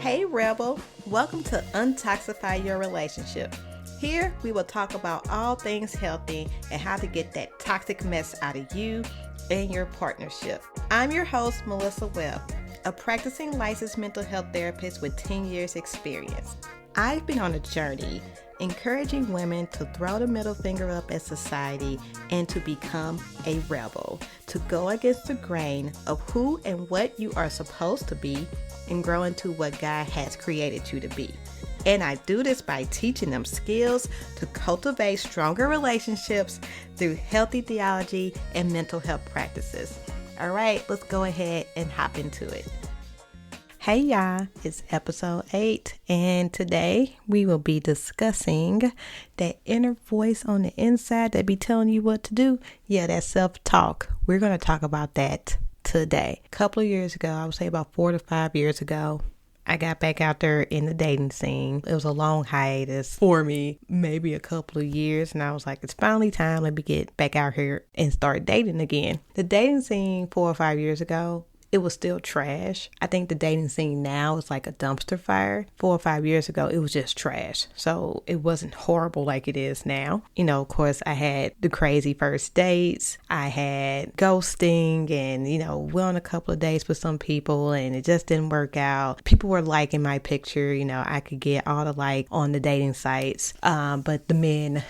Hey Rebel, welcome to Untoxify Your Relationship. Here we will talk about all things healthy and how to get that toxic mess out of you and your partnership. I'm your host, Melissa Webb, a practicing licensed mental health therapist with 10 years experience. I've been on a journey encouraging women to throw the middle finger up at society and to become a rebel, to go against the grain of who and what you are supposed to be and grow into what God has created you to be. And I do this by teaching them skills to cultivate stronger relationships through healthy theology and mental health practices. All right, let's go ahead and hop into it. Hey y'all, it's episode 8, and today we will be discussing that inner voice on the inside that be telling you what to do. Yeah, that self-talk. We're going to talk about that today. A couple of years ago, I would say about 4 to 5 years ago, I got back out there in the dating scene. It was a long hiatus for me, maybe a couple of years, and I was like, it's finally time. Let me get back out here and start dating again. The dating scene 4 or 5 years ago, it was still trash. I think the dating scene now is like a dumpster fire. 4 or 5 years ago, it was just trash. So it wasn't horrible like it is now. You know, of course, I had the crazy first dates. I had ghosting and, went on a couple of dates with some people and it just didn't work out. People were liking my picture. I could get all the like on the dating sites. But the men,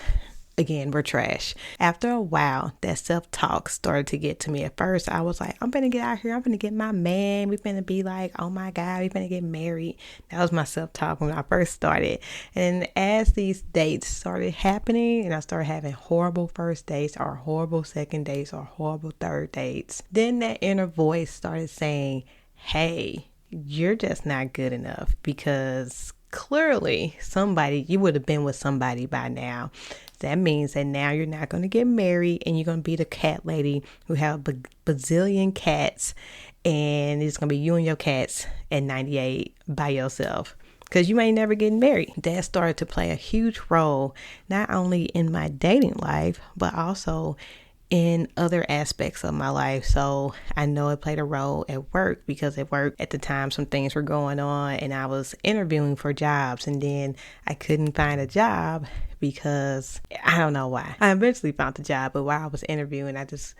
again, we're trash. After a while, that self-talk started to get to me. At first, I was like, I'm going to get out here. I'm going to get my man. We're going to be like, oh my God, we're going to get married. That was my self-talk when I first started. And as these dates started happening and I started having horrible first dates or horrible second dates or horrible third dates, then that inner voice started saying, hey, you're just not good enough, because clearly you would have been with somebody by now. That means that now you're not going to get married and you're going to be the cat lady who have a bazillion cats, and it's going to be you and your cats at 98 by yourself, because you ain't never getting married. That started to play a huge role, not only in my dating life, but also in other aspects of my life. So I know it played a role at work, because at work at the time some things were going on and I was interviewing for jobs, and then I couldn't find a job because I don't know why. I eventually found the job, but while I was interviewing, I just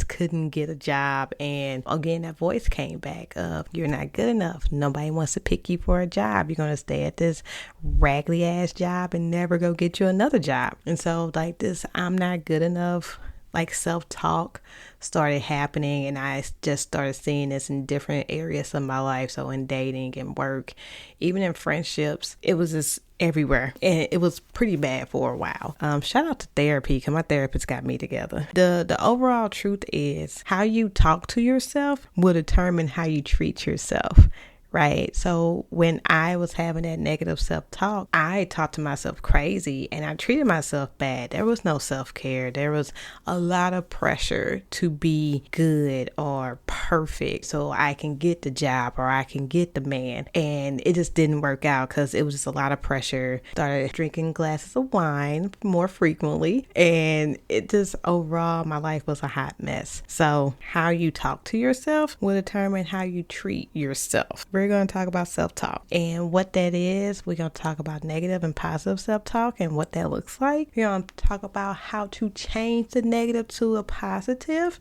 couldn't get a job. And again, that voice came back of, you're not good enough. Nobody wants to pick you for a job. You're going to stay at this raggedy ass job and never go get you another job. And so like this, I'm not good enough, like self-talk started happening, and I just started seeing this in different areas of my life. So in dating and work, even in friendships, it was just everywhere, and it was pretty bad for a while. Shout out to therapy, because my therapist got me together. The overall truth is, how you talk to yourself will determine how you treat yourself. Right. So when I was having that negative self-talk, I talked to myself crazy and I treated myself bad. There was no self-care. There was a lot of pressure to be good or perfect so I can get the job or I can get the man. And it just didn't work out because it was just a lot of pressure. Started drinking glasses of wine more frequently, and it just overall, my life was a hot mess. So how you talk to yourself will determine how you treat yourself. We're going to talk about self-talk and what that is. We're going to talk about negative and positive self-talk and what that looks like. We're going to talk about how to change the negative to a positive.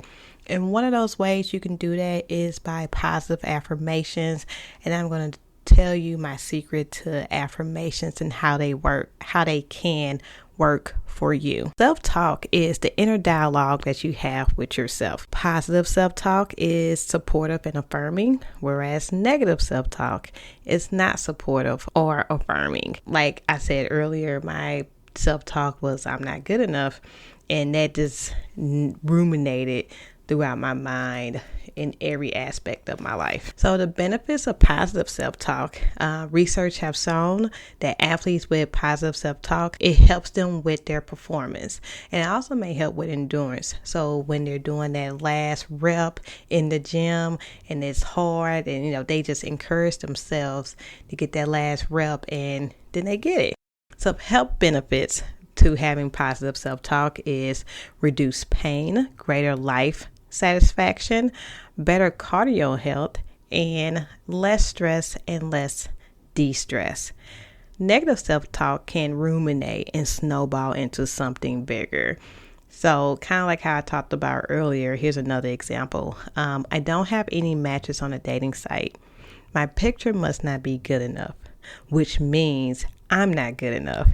And one of those ways you can do that is by positive affirmations. And I'm going to tell you my secret to affirmations and how they work, how they can work for you. Self-talk is the inner dialogue that you have with yourself. Positive self-talk is supportive and affirming, whereas negative self-talk is not supportive or affirming. Like I said earlier, my self-talk was, I'm not good enough, and that just ruminated throughout my mind in every aspect of my life. So the benefits of positive self-talk, research have shown that athletes with positive self-talk, it helps them with their performance, and it also may help with endurance. So when they're doing that last rep in the gym and it's hard, and they just encourage themselves to get that last rep, and then they get it. Some health benefits to having positive self-talk is reduced pain, greater life satisfaction, better cardio health, and less stress and less de-stress. Negative self-talk can ruminate and snowball into something bigger. So kind of like how I talked about earlier, here's another example. I don't have any matches on a dating site. My picture must not be good enough, which means I'm not good enough,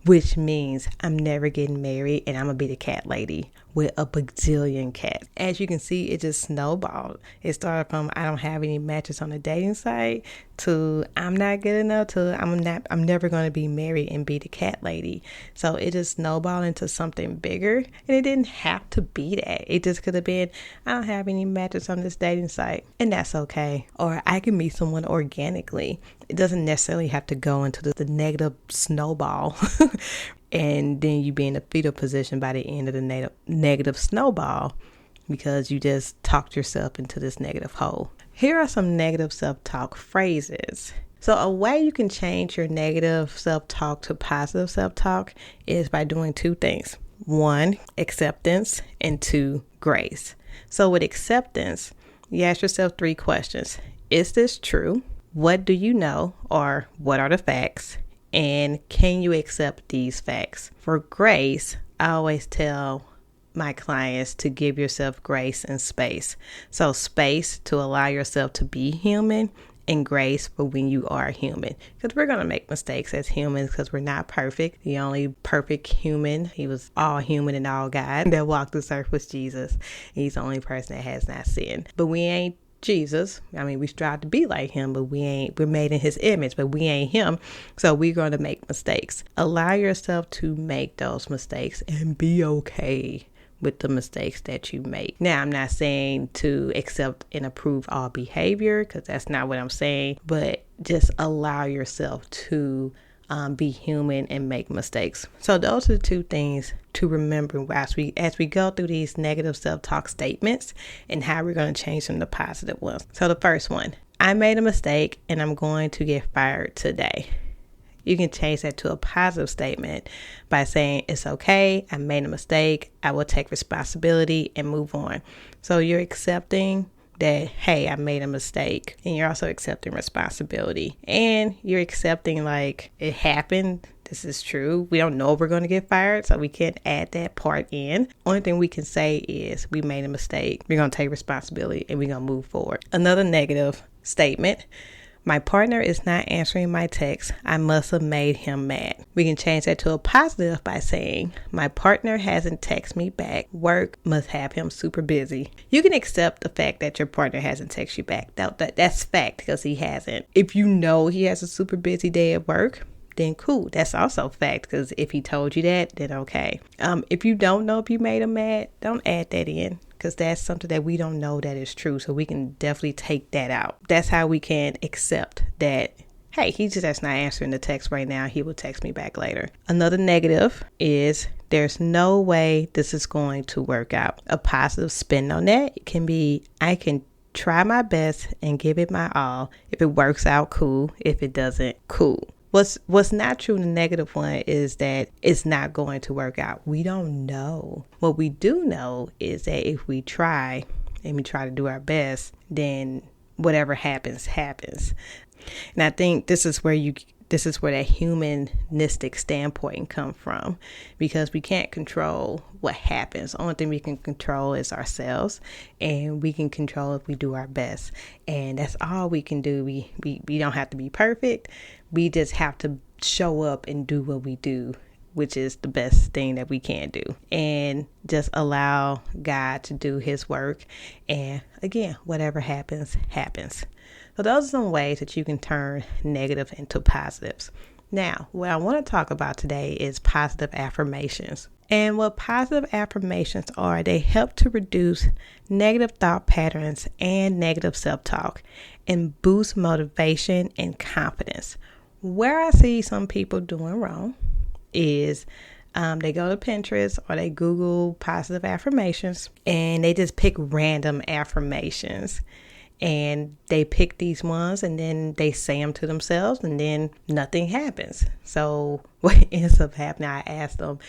which means I'm never getting married and I'm going to be the cat lady with a bajillion cats. As you can see, it just snowballed. It started from I don't have any matches on a dating site to I'm not good enough to I'm never going to be married and be the cat lady. So it just snowballed into something bigger, and it didn't have to be that. It just could have been I don't have any matches on this dating site, and that's okay. Or I can meet someone organically. It doesn't necessarily have to go into the negative snowball and then you be in a fetal position by the end of the negative snowball because you just talked yourself into this negative hole. Here are some negative self-talk phrases. So a way you can change your negative self-talk to positive self-talk is by doing two things. 1, acceptance, and 2, grace. So with acceptance, you ask yourself 3 questions. Is this true? What do you know, or what are the facts? And can you accept these facts? For grace, I always tell my clients to give yourself grace and space. So space to allow yourself to be human, and grace for when you are human. Because we're going to make mistakes as humans because we're not perfect. The only perfect human, he was all human and all God, that walked this earth was Jesus. He's the only person that has not sinned. But we ain't Jesus. I mean, we strive to be like him, but we're made in his image, but we ain't him. So we're going to make mistakes. Allow yourself to make those mistakes and be okay with the mistakes that you make. Now, I'm not saying to accept and approve all behavior, because that's not what I'm saying, but just allow yourself to be human and make mistakes. So those are the 2 things to remember as we go through these negative self-talk statements and how we're going to change them to positive ones. So the first one, I made a mistake and I'm going to get fired today. You can change that to a positive statement by saying, it's okay, I made a mistake, I will take responsibility and move on. So you're accepting that, hey, I made a mistake, and you're also accepting responsibility, and you're accepting like it happened. This is true. We don't know if we're going to get fired, so we can't add that part in. Only thing we can say is we made a mistake. We're going to take responsibility and we're going to move forward. Another negative statement. My partner is not answering my text. I must have made him mad. We can change that to a positive by saying, my partner hasn't texted me back. Work must have him super busy. You can accept the fact that your partner hasn't texted you back. That's fact because he hasn't. If you know he has a super busy day at work, then cool. That's also fact because if he told you that, then okay. If you don't know if you made him mad, don't add that in, because that's something that we don't know that is true. So we can definitely take that out. That's how we can accept that, hey, he's just not answering the text right now. He will text me back later. Another negative is there's no way this is going to work out. A positive spin on that can be, I can try my best and give it my all. If it works out, cool. If it doesn't, cool. What's not true in the negative one is that it's not going to work out. We don't know. What we do know is that if we try and we try to do our best, then whatever happens, happens. And I think this is where that humanistic standpoint come from, because we can't control what happens. The only thing we can control is ourselves, and we can control if we do our best. And that's all we can do. We don't have to be perfect. We just have to show up and do what we do, which is the best thing that we can do. And just allow God to do his work. And again, whatever happens, happens. So those are some ways that you can turn negative into positives. Now, what I want to talk about today is positive affirmations. And what positive affirmations are, they help to reduce negative thought patterns and negative self-talk and boost motivation and confidence. Where I see some people doing wrong is they go to Pinterest or they Google positive affirmations and they just pick random affirmations. And they pick these ones and then they say them to themselves and then nothing happens. So what ends up happening, I asked them,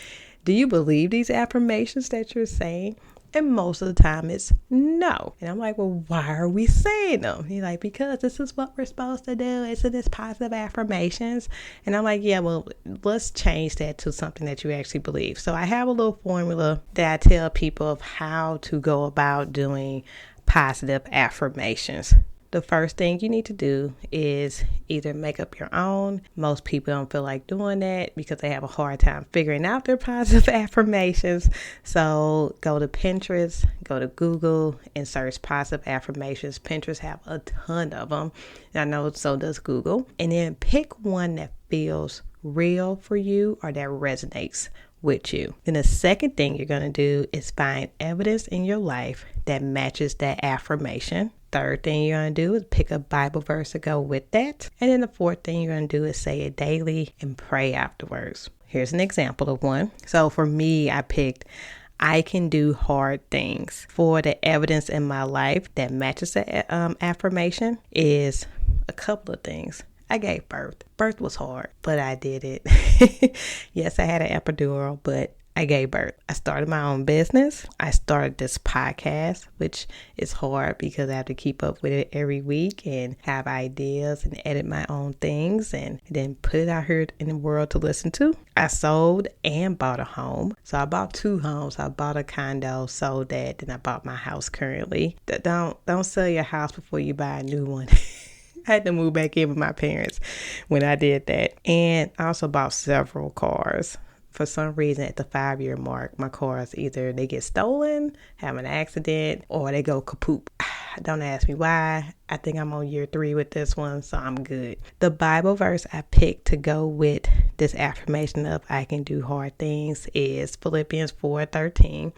do you believe these affirmations that you're saying? And most of the time it's no. And I'm like, well, why are we saying them? He's like, because this is what we're supposed to do. It's this positive affirmations. And I'm like, yeah, well, let's change that to something that you actually believe. So I have a little formula that I tell people of how to go about doing positive affirmations. The first thing you need to do is either make up your own. Most people don't feel like doing that because they have a hard time figuring out their positive affirmations. So go to Pinterest, go to Google, and search positive affirmations. Pinterest have a ton of them. And I know so does Google. And then pick one that feels real for you or that resonates with you. Then the second thing you're going to do is find evidence in your life that matches that affirmation. Third thing you're going to do is pick a Bible verse to go with that. And then the fourth thing you're going to do is say it daily and pray afterwards. Here's an example of one. So for me, I picked, I can do hard things. For the evidence in my life that matches the affirmation is a couple of things. I gave birth. Birth was hard, but I did it. Yes, I had an epidural, but I gave birth. I started my own business. I started this podcast, which is hard because I have to keep up with it every week and have ideas and edit my own things and then put it out here in the world to listen to. I sold and bought a home. So I bought 2 homes. I bought a condo, sold that, then I bought my house currently. Don't sell your house before you buy a new one. I had to move back in with my parents when I did that. And I also bought several cars. For some reason, at the 5-year mark, my cars either they get stolen, have an accident, or they go kaput. Don't ask me why. I think I'm on year 3 with this one, so I'm good. The Bible verse I picked to go with this affirmation of I can do hard things is Philippians 4:13.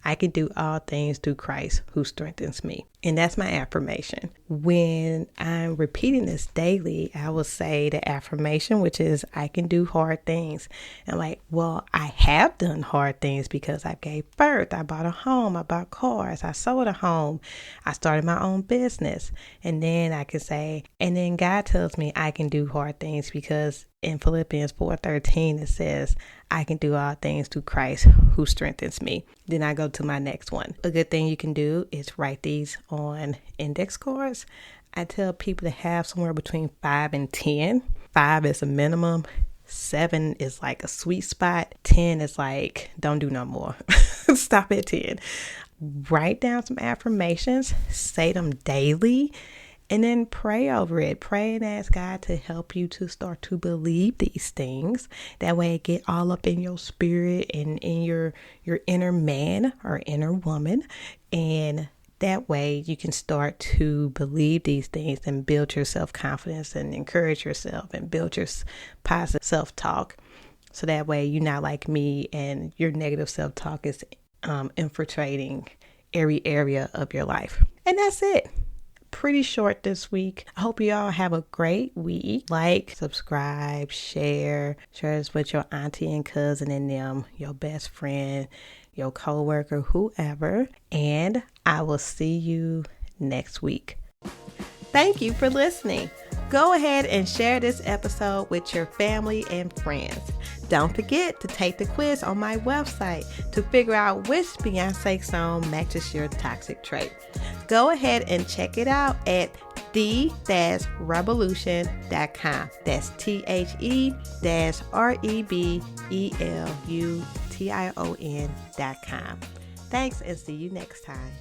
I can do all things through Christ who strengthens me. And that's my affirmation. When I'm repeating this daily, I will say the affirmation, which is I can do hard things. And like, well, I have done hard things because I gave birth. I bought a home. I bought cars. I sold a home. I started my own business. And then I can say, and then God tells me I can do hard things because in Philippians 4:13, it says, I can do all things through Christ who strengthens me. Then I go to my next one. A good thing you can do is write these on index cards. I tell people to have somewhere between 5 and 10. 5 is a minimum. 7 is like a sweet spot. 10 is like, don't do no more. Stop at 10. Write down some affirmations. Say them daily. And then pray over it. Pray and ask God to help you to start to believe these things. That way it get all up in your spirit and in your inner man or inner woman. And that way you can start to believe these things and build your self-confidence and encourage yourself and build your positive self-talk. So that way you're not like me and your negative self-talk is infiltrating every area of your life. And that's it. Pretty short this week. I hope you all have a great week. Like, subscribe, share this with your auntie and cousin and them, your best friend, your coworker, whoever. And I will see you next week. Thank you for listening. Go ahead and share this episode with your family and friends. Don't forget to take the quiz on my website to figure out which Beyonce song matches your toxic trait. Go ahead and check it out at the-revolution.com. That's THE-REBELUTION.com. Thanks and see you next time.